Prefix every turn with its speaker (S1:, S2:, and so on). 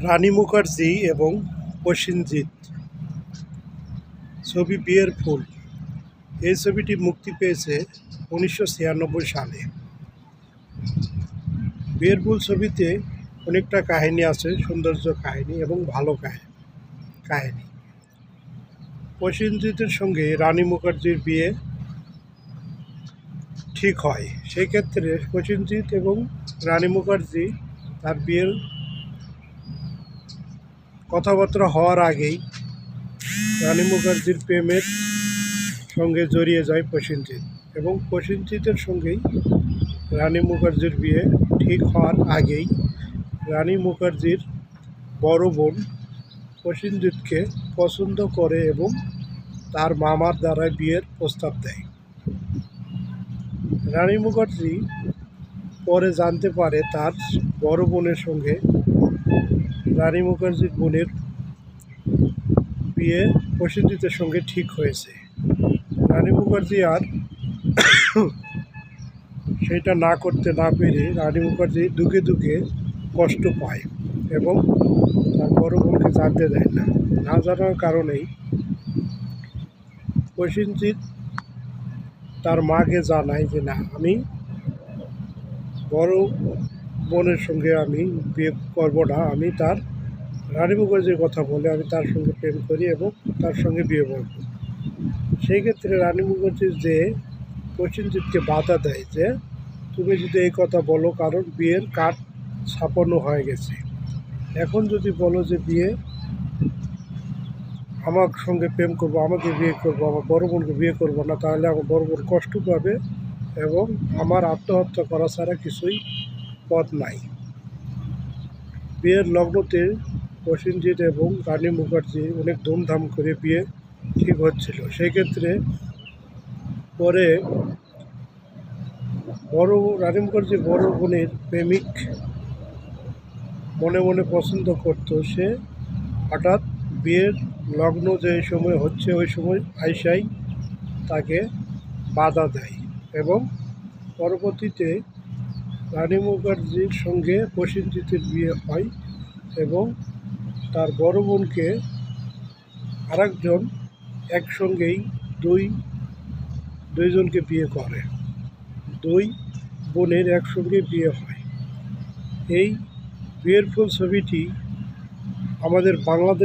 S1: রানী মুখার্জি এবং প্রসেনজিৎ ছবি বিয়ের ফুল। এই ছবিটি মুক্তি পেয়েছে 1996 সালে। বিয়ের ফুল ছবিতে অনেকটা কাহিনী আছে, সৌন্দর্য কাহিনী এবং ভালো কাহিনী। প্রসেনজিতের সঙ্গে রানী মুখার্জির বিয়ে ঠিক হয়। সেই ক্ষেত্রে প্রসেনজিৎ এবং রানী মুখার্জি তার বিয়ের কথাবার্তা হওয়ার আগেই রানী মুখার্জির প্রেমের সঙ্গে জড়িয়ে যায় প্রসেনজিৎ, এবং প্রসেনজিতের সঙ্গেই রানী মুখার্জির বিয়ে ঠিক হওয়ার আগেই রানী মুখার্জির বড় বোন প্রসেনজিৎকে পছন্দ করে এবং তার মামার দ্বারা বিয়ের প্রস্তাব দেয়। রানী মুখার্জি পরে জানতে পারে তার বড় বোনের সঙ্গে রানী মুখার্জির বোনের বিয়ে প্রসেনজিতের সঙ্গে ঠিক হয়েছে। রানী মুখার্জি আর সেটা না করতে না পেরে রানী মুখার্জি দুঃখে দুঃখে কষ্ট পায় এবং তার বড় বোনকে জানতে দেয় না। না জানার কারণেই প্রসেনজিৎ তার মাকে জানায় যে না, আমি বড় বোনের সঙ্গে আমি বিয়ে করবো না, আমি তার রানী মুখার্জির কথা বলে আমি তার সঙ্গে প্রেম করি এবং তার সঙ্গে বিয়ে করব। সেই ক্ষেত্রে রানী মুখার্জি যে প্রসেনজিৎকে বাধা দেয় যে তুমি যদি এই কথা বলো, কারণ বিয়ের কার্ড ছাপানো হয়ে গেছে, এখন যদি বলো যে বিয়ে আমার সঙ্গে প্রেম করবো, আমাকে বিয়ে করবো, আমার বড় বোনকে বিয়ে করবো না, তাহলে আমার বড় বোন কষ্ট পাবে এবং আমার আত্মহত্যা করা ছাড়া কিছুই পথ নাই। বিয়ের লগ্নতে প্রসেনজিৎ এবং রানী মুখার্জি অনেক ধুমধাম করে বিয়ে ঠিক হচ্ছিল। সেই ক্ষেত্রে পরে রানী মুখার্জির বড় বোনের প্রেমিক মনে মনে পছন্দ করত, সে হঠাৎ বিয়ের লগ্ন যে সময় হচ্ছে ওই সময় আইসাই তাকে বাধা দেয় এবং পরবর্তীতে রানী মুখার্জির সঙ্গে প্রসেনজিতের বিয়ে হয় এবং তার বড় বোনকে আরেকজন একসঙ্গেই দুইজনকে বিয়ে করে, দুই বোনের একসঙ্গে বিয়ে হয়। এই বিয়ের ফুল ছবিটি আমাদের বাংলাদেশ